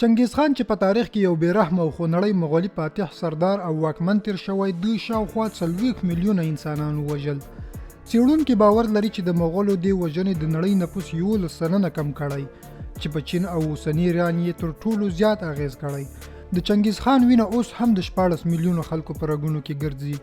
چنګیز خان چې په تاریخ کې یو بیرحمه او خونړی مغولي فاتح سردار او واکمن تیر شوی، دوی شاوخوا 40 میلیونه انسانان وژل. څېړونکي باور لري چې د مغولو دې وژنې د نړۍ نفوس 11 سلنه کم کړی، چې په چین او اوسني ایران یې تر ټولو زیات اغیز کړی. د چنګیز خان وینه اوس هم د 14 میلیونو خلکو په رګونو کې ګرځي.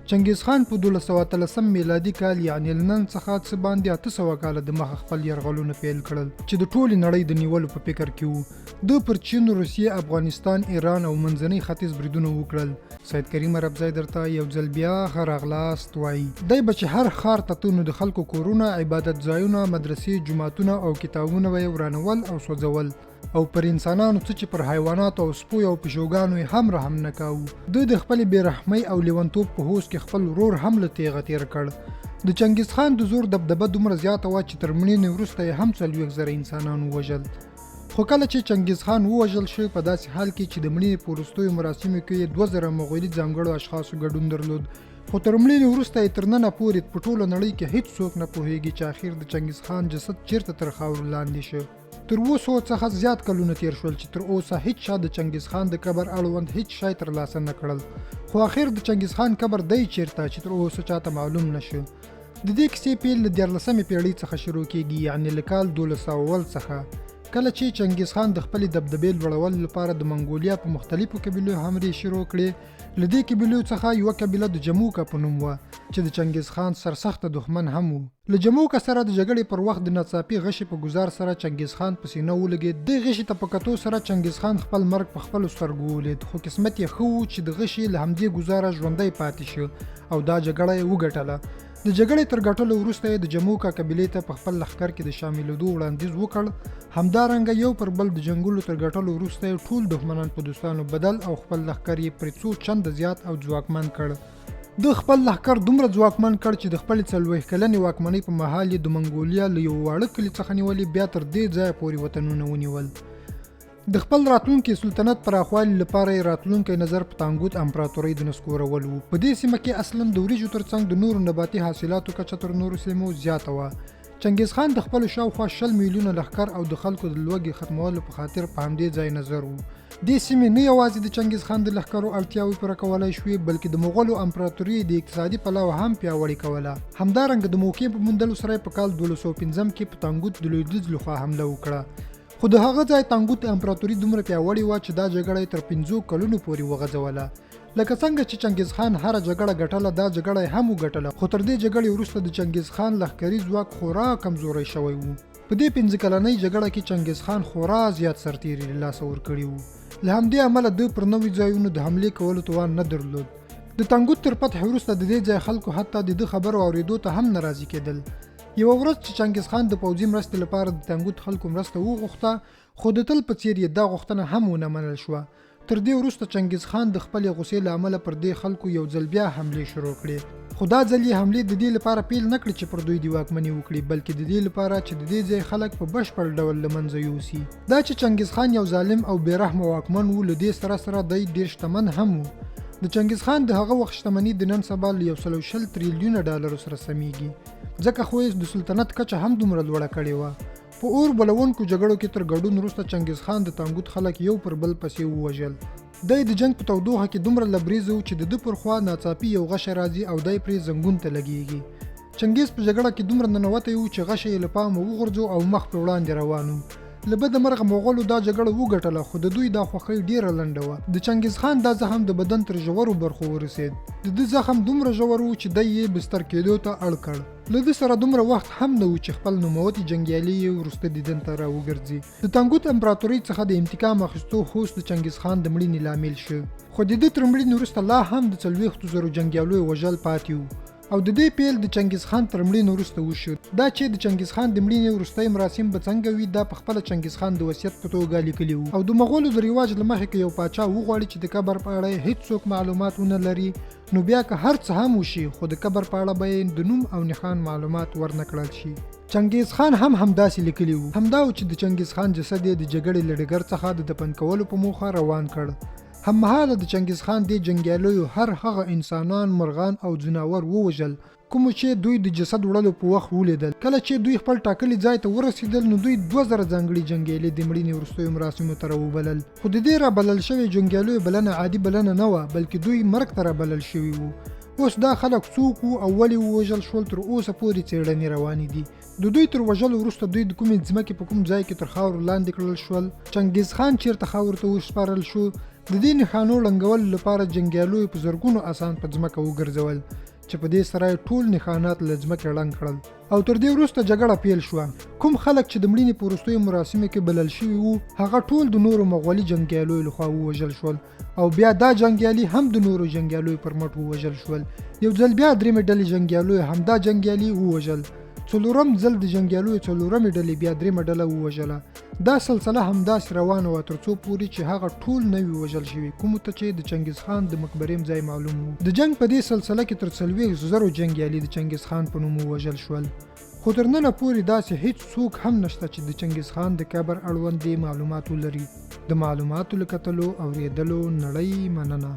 چنګیز خان په 1213 میلادي کال یعنې له نن څخه څه باندې 800 کاله د مخه خپل یرغلونه پیل کړل چې د ټولې نړۍ د نیولو په فکر کې وو. دوی پر چین، روسیې، افغانستان، ایران او منځني ختیځ بریدونه وکړل. سید کریم عربزی درته یو ځل بیا ښه راغلاست وایي. دی به چې هر ښار ته تلو نو د خلکو کورونه، عبادت ځایونه، مدرسې، جوماتونه او کتابونه به یې ورانول او سوځول، او پر انسانانو څه چې پر حیواناتو او سپو او پیشوګانو یې هم رحم نه کاوه. دوی د خپلې بېرحمۍ او لیونتوب په هوس کې خپل ورور هم له تیغه تیر کړ. د چنګیز خان د زور دبدبه دومره زیاته وه چې تر مړینې وروسته یې هم 40,000 انسانان ووژل. خو کله چې چنګیز خان ووژل شو، په داسې حال کې چې د مړینې په وروستیو مراسمو کې یې 2000 مغولي ځانګړو اشخاصو ګډون درلود، خو تر مړینې وروسته یې تر ننه پورې په ټوله نړۍ کې هیڅ څوک نه پوهیږي چې اخر د چنګیز خان جسد چیرته تر خاورو لاندې شو. تر 200 څخه زیات کلونه تیر شول چې تر اوسه هیڅ چا د چنګیز خان د قبر اړوند هیڅ شی ترلاسه نه کړل، خو اخر د چنګیز خان قبر دی چیرته چې تر اوسه چاته معلوم نشو. د دې کیسې پیل له 14مې پیړۍ څخه شروع کیږي، یعنې له کال 1200 څخه، کله چې چنګیز خان د خپلې دبدبې لوړولو لپاره د منګولیا په مختلفو قبیلو حملې شروع کړې. له دې قبیلو څخه یوه قبیله د جموکه په نوم وه چې د چنګیز خان سرسخته دښمن هم و. له جموکه سره د جګړې پر وخت د ناڅاپي غشې په ګزار سره چنګیز خان په سینه ولګېد. دې غشې ته په کتو سره چنګیز خان خپل مرګ په خپلو سترګو ولید، خو قسمت یې ښه و چې د غشې له همدې ګزاره ژوندی پاتې شو او دا جګړه یې وګټله. د جګړې تر ګټلو وروسته یې د جموکه قبیلې ته په خپل لښکر کې د شاملېدو وړاندیز وکړ. همدارنګه یو پر بل د جنګولو تر ګټلو وروسته یې ټول دښمنان په دوستانو بدل او خپل لښکر یې پرې څو چنده زیات او ځواکمن کړ. د خپل لښکر دومره ځواکمن کړ چې د خپلې 40 کلنې واکمنۍ په مهال یې د منګولیا له یو واړه کلي څخه نیولې بیا تر دې ځایه پورې وطنونه ونیول. د خپل راتلونکي سلطنت پراخوالي لپاره یې راتلونکی نظر په تانګوت امپراتورۍ د نسکورول و. په دې سیمه کې اصلا د وریجو ترڅنګ د نورو نباتي حاصلاتو کچه تر نورو سیمو زیاته وه. چنګیز خان د خپلو شاوخوا 60 میلیونه لښکر او د خلکو د لوږې ختمولو په خاطر په همدې ځای نظر و. دې سیمې نه یوازې د چنګیز خان د لښکرو اړتیاوې پوره کولی شوې، بلکې د مغولو امپراتورۍ د اقتصادي پلوه هم پیاوړې کوله. همدارنګه د موقع په موندلو سره په کال 1205 کې په تانګوت د لویدیځ لخوا حمله وکړه. خو د هغه ځای تانګوت امپراتوري دومره پیاوړې وه چې دا جګړه یې تر 5 کلونو پورې وغځوله. لکه څنګه چې چنګیز خان هره جګړه ګټله، دا جګړه یې هم وګټله، خو تر دې جګړې وروسته د چنګیز خان لښکري ځواک خورا کمزوری شوی و. په دې 5 کلنۍ جګړه کې چنګیز خان خورا زیات سرتیري له لاسه ورکړي وو. له همدې امله دوی پر نوي ځایونو د حملې کولو توان نه درلود. د تانګوت تر فتح وروسته د دې ځای خلکو حتی د ده خبرو اورېدو ته هم ناراضي کېدل. یوه ورځ چې چنګیز خان د پوځي مرستې لپاره د تانګوت خلکو مرسته وغوښته، خو د تل په څیر یې دا غوښتنه هم ونه منل شوه. تر دې وروسته چنګیز خان د خپلې غوسې له امله پر دې خلکو یو ځل بیا حملې شروع کړې، خو دا ځل یې حملې د دې لپاره پیل نه کړې چې پر دوی د واکمني وکړي، بلکې د دې لپاره چې د دې ځای خلک په بشپړ ډول له منځه یوسي. دا چې چنګیز خان یو ظالم او بېرحمه واکمن و، له دې سره دی ډېر شتمن هم و. د چنګیز خان د هغه وخت شتمني د نن سبا له 120 تریلیونه ډالرو سره سمیږي، ځکه خو یې د سلطنت کچه هم دومره لوړه کړې وه. په اور بلونکو جګړو کې تر ګډون وروسته چنګیز خان د تانګوت خلک یو پر بل پسې ووژل. دی د جنگ په تودوخه کې دومره لبریز و چې د ده پر خوا ناڅاپي یو غشه راځي او دی پرې زنګون ته لګېږي. چنګیز په جګړه کې دومره ننوتی و چې غشه یې له پامه وغورځو او مخ په وړاندې روان و. له بده مرغه مغولو دا جګړه وګټله، خو د دوی دا خوښۍ ډېره لنډه وه. د چنګیز خان دا زخم د بدن تر ژورو برخو ورسېد. د ده زخم دومره ژور و چې دی یې بستر کېدو ته اړ کړ. له ده سره دومره وخت هم نه و چې خپل نوموتي جنګیالي یې وروسته دیدن ته راوګرځي. د تانګوت امپراتورۍ څخه د انتقام اخیستو هوس د چنګیز خان د مړینې لامل شو، خو د ده تر مړینې وروسته لا هم د 40,000 جنګیالیو وژل پاتې و. او د دې پیل د چنګیز خان تر مړینې وروسته وشو. دا چې د چنګیز خان د مړینې وروستی مراسم به څنګه وي، دا په خپله چنګیز خان د وصیت په توګه لیکلي وو. او د مغولو د رواج له مخې که یو پاچا وغواړي چې د قبر په اړه هیڅوک معلومات ونه لري، نو بیا که هر څه هم وشي، خو د قبر په اړه به یې د نوم او نښان معلومات ورنه کړل شي. چنګیز خان هم همداسې لیکلي وو. همدا و چې د چنګیز خان جسد یې د جګړې له ډګر څخه د دفن کولو په موخه روان کړ. هممهاله د چنګیز خان د جنگیالیو هر هغه انسانان، مرغان او ځناور ووژل کوم چې دوی د جسد وړلو په وخت ولیدل. کله چې دوی خپل ټاکلي ځای ته ورسېدل نو دوی 2000 ځانګړي جنګیالي د مړینې وروستیو مراسمو ته راوبلل. خو د دې رابلل شوي جنګیالیو بلنه عادي بلنه نه وه، بلکې دوی مرګ ته رابلل شوي وو. اوس دا خلک څوک وو او ولې ووژل شول تر اوسه پورې څېړنې روانې دي. د دوی تر وژلو وروسته دوی د کومې ځمکې په کوم ځای کې تر خاورو لاندې کړل شول، چنګیز خان چیرته خاورو ته وسپارل شو. د دې نښانو ړنګولو لپاره جنګیالیو په زرګونو اسان په ځمکه وګرځول چې په دې سره ټول نښانات له ځمکې ړنګ کړل او تر دې وروسته جګړه پیل شوه. کوم خلک چې د مړینې په وروستیو مراسمو کې بلل شوي وو هغه ټول د نورو مغولي جنګیالیو لخوا ووژل شول او بیا دا جنګیالي هم د نورو جنګیالیو پر مټ ووژل شول. یو ځل بیا درېمې ډلې جنګیالیو همدا جنګیالي ووژل. څلورم ځل د جنګیالیو څلورمې ډلې بیا درېمه ډله ووژله. دا سلسله همداسې روانه وه تر څو پورې چې هغه ټول نه وي وژل شوي کومو ته چې د چنګیز خان د مقبرې ځای معلوم وو. د جنګ په دې سلسله کې تر 40,000 جنګیالي د چنګیز خان په نوم ووژل شول. خو تر ننه پورې داسې هیڅ څوک هم نشته چې د چنګیز خان د قبر اړوند معلومات ولري. د معلوماتو له کتلو اورېدلو نړۍ مننه.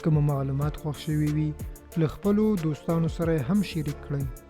کوم معلومات خوښ شوي وي له خپلو دوستانو سره هم شریک کړئ.